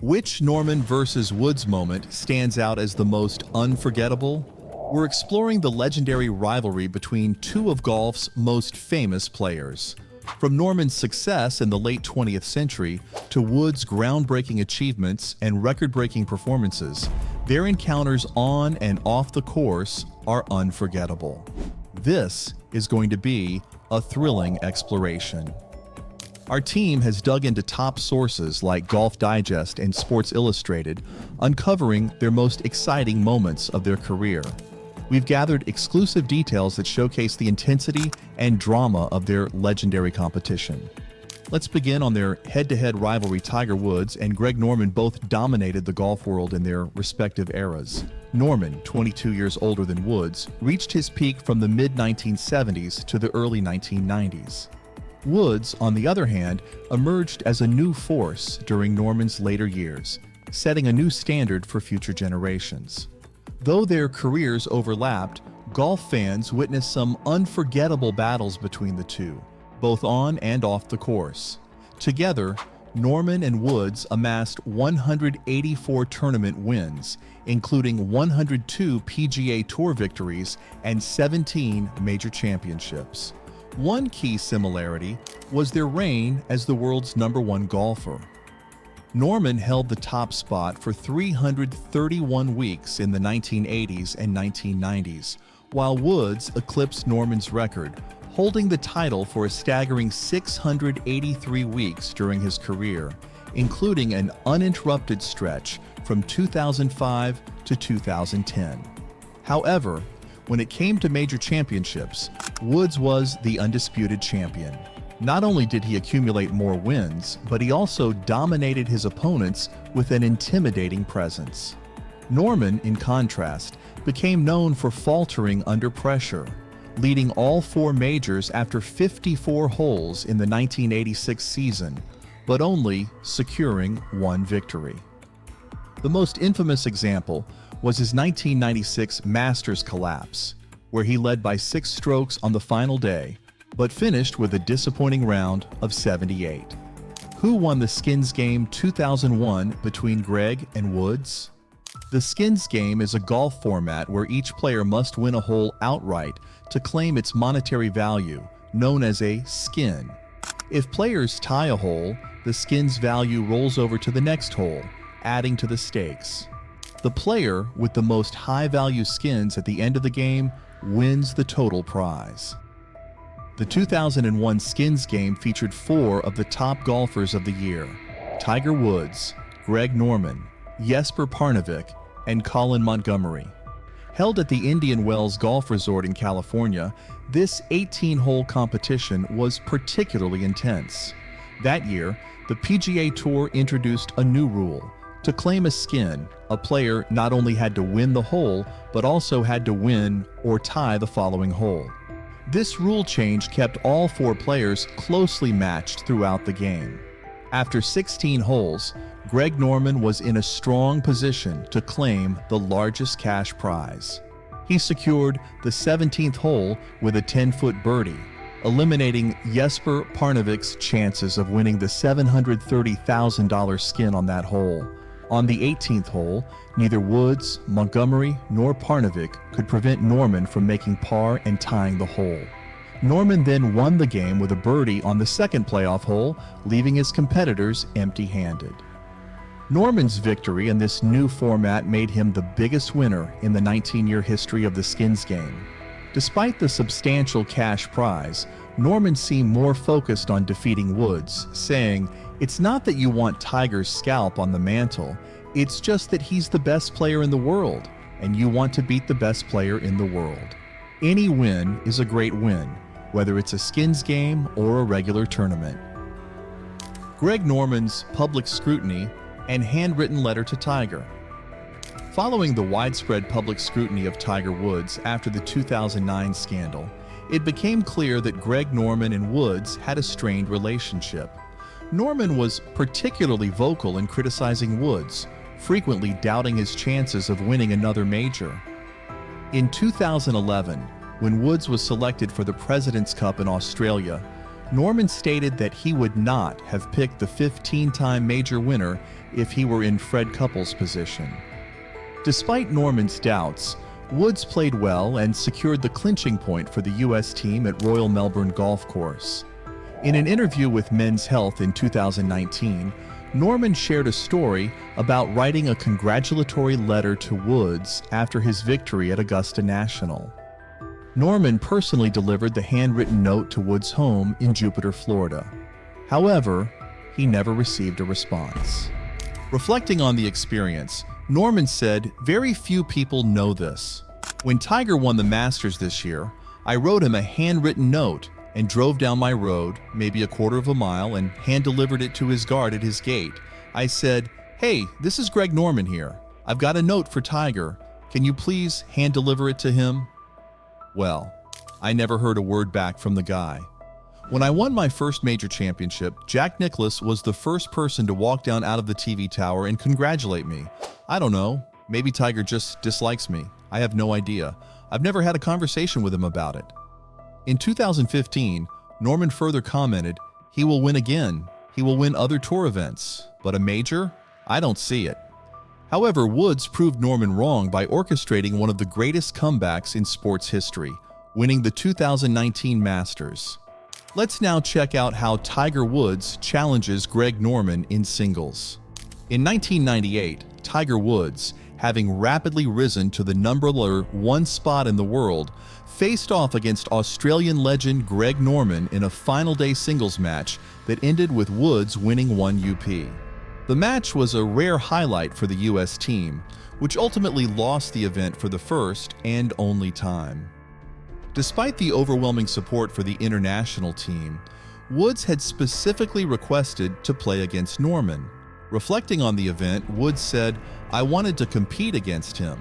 Which Norman versus Woods moment stands out as the most unforgettable? We're exploring the legendary rivalry between two of golf's most famous players. From Norman's success in the late 20th century to Woods' groundbreaking achievements and record-breaking performances, their encounters on and off the course are unforgettable. This is going to be a thrilling exploration. Our team has dug into top sources like Golf Digest and Sports Illustrated, uncovering their most exciting moments of their career. We've gathered exclusive details that showcase the intensity and drama of their legendary competition. Let's begin on their head-to-head rivalry. Tiger Woods and Greg Norman both dominated the golf world in their respective eras. Norman, 22 years older than Woods, reached his peak from the mid-1970s to the early 1990s. Woods, on the other hand, emerged as a new force during Norman's later years, setting a new standard for future generations. Though their careers overlapped, golf fans witnessed some unforgettable battles between the two, both on and off the course. Together, Norman and Woods amassed 184 tournament wins, including 102 PGA Tour victories and 17 major championships. One key similarity was their reign as the world's #1 golfer. Norman held the top spot for 331 weeks in the 1980s and 1990s, while Woods eclipsed Norman's record, holding the title for a staggering 683 weeks during his career, including an uninterrupted stretch from 2005 to 2010. However, when it came to major championships, Woods was the undisputed champion. Not only did he accumulate more wins, but he also dominated his opponents with an intimidating presence. Norman, in contrast, became known for faltering under pressure, leading all 4 majors after 54 holes in the 1986 season, but only securing 1 victory. The most infamous example was his 1996 Masters collapse, where he led by 6 strokes on the final day, but finished with a disappointing round of 78. Who won the Skins Game 2001 between Greg and Woods? The Skins Game is a golf format where each player must win a hole outright to claim its monetary value, known as a skin. If players tie a hole, the skin's value rolls over to the next hole, adding to the stakes. The player with the most high-value skins at the end of the game wins the total prize. The 2001 Skins Game featured 4 of the top golfers of the year: Tiger Woods, Greg Norman, Jesper Parnevik, and Colin Montgomery. Held at the Indian Wells Golf Resort in California, this 18-hole competition was particularly intense. That year, the PGA Tour introduced a new rule. To claim a skin, a player not only had to win the hole, but also had to win or tie the following hole. This rule change kept all 4 players closely matched throughout the game. After 16 holes, Greg Norman was in a strong position to claim the largest cash prize. He secured the 17th hole with a 10-foot birdie, eliminating Jesper Parnevik's chances of winning the $730,000 skin on that hole. On the 18th hole, neither Woods, Montgomery, nor Parnevik could prevent Norman from making par and tying the hole. Norman then won the game with a birdie on the second playoff hole, leaving his competitors empty-handed. Norman's victory in this new format made him the biggest winner in the 19-year history of the Skins Game. Despite the substantial cash prize, Norman seemed more focused on defeating Woods, saying, "It's not that you want Tiger's scalp on the mantle, it's just that he's the best player in the world, and you want to beat the best player in the world. Any win is a great win, whether it's a Skins Game or a regular tournament." Greg Norman's public scrutiny and handwritten letter to Tiger. Following the widespread public scrutiny of Tiger Woods after the 2009 scandal, it became clear that Greg Norman and Woods had a strained relationship. Norman was particularly vocal in criticizing Woods, frequently doubting his chances of winning another major. In 2011, when Woods was selected for the President's Cup in Australia, Norman stated that he would not have picked the 15-time major winner if he were in Fred Couples' position. Despite Norman's doubts, Woods played well and secured the clinching point for the U.S. team at Royal Melbourne Golf Course. In an interview with Men's Health in 2019, Norman shared a story about writing a congratulatory letter to Woods after his victory at Augusta National. Norman personally delivered the handwritten note to Woods' home in Jupiter, Florida. However, he never received a response. Reflecting on the experience, Norman said, "Very few people know this. When Tiger won the Masters this year, I wrote him a handwritten note and drove down my road, maybe a quarter of a mile, and hand-delivered it to his guard at his gate. I said, 'Hey, this is Greg Norman here. I've got a note for Tiger. Can you please hand-deliver it to him?' Well, I never heard a word back from the guy. When I won my first major championship, Jack Nicklaus was the first person to walk down out of the TV tower and congratulate me. I don't know, maybe Tiger just dislikes me. I have no idea. I've never had a conversation with him about it." In 2015, Norman further commented, "He will win again. He will win other tour events. But a major? I don't see it." However, Woods proved Norman wrong by orchestrating one of the greatest comebacks in sports history, winning the 2019 Masters. Let's now check out how Tiger Woods challenges Greg Norman in singles. In 1998, Tiger Woods, having rapidly risen to the number one spot in the world, faced off against Australian legend Greg Norman in a final day singles match that ended with Woods winning 1 UP. The match was a rare highlight for the U.S. team, which ultimately lost the event for the first and only time. Despite the overwhelming support for the international team, Woods had specifically requested to play against Norman. Reflecting on the event, Woods said, "I wanted to compete against him.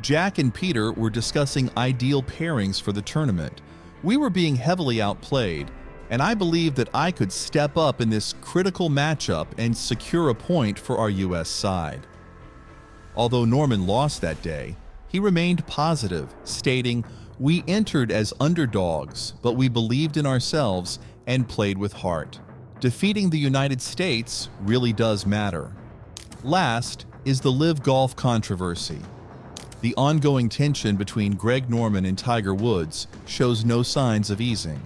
Jack and Peter were discussing ideal pairings for the tournament. We were being heavily outplayed, and I believed that I could step up in this critical matchup and secure a point for our U.S. side." Although Norman lost that day, he remained positive, stating, "We entered as underdogs, but we believed in ourselves and played with heart. Defeating the United States really does matter." Last is the LIV Golf controversy. The ongoing tension between Greg Norman and Tiger Woods shows no signs of easing.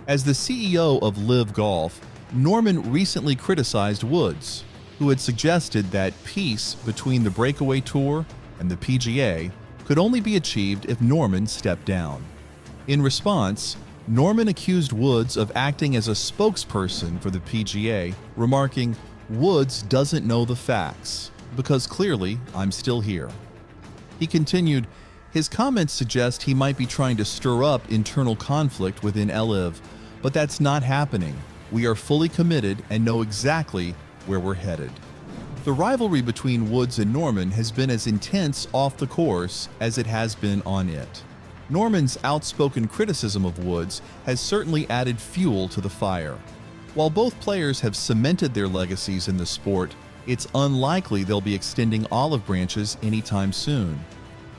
As the CEO of LIV Golf, Norman recently criticized Woods, who had suggested that peace between the breakaway tour and the PGA could only be achieved if Norman stepped down. In response, Norman accused Woods of acting as a spokesperson for the PGA, remarking, "Woods doesn't know the facts, because clearly I'm still here." He continued, "His comments suggest he might be trying to stir up internal conflict within LIV, but that's not happening. We are fully committed and know exactly where we're headed." The rivalry between Woods and Norman has been as intense off the course as it has been on it. Norman's outspoken criticism of Woods has certainly added fuel to the fire. While both players have cemented their legacies in the sport, it's unlikely they'll be extending olive branches anytime soon.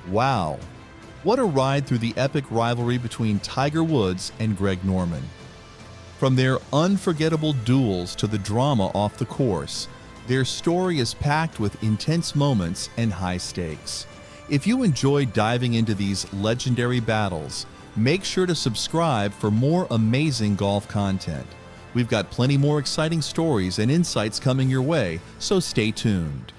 Wow! What a ride through the epic rivalry between Tiger Woods and Greg Norman. From their unforgettable duels to the drama off the course, their story is packed with intense moments and high stakes. If you enjoy diving into these legendary battles, make sure to subscribe for more amazing golf content. We've got plenty more exciting stories and insights coming your way, so stay tuned.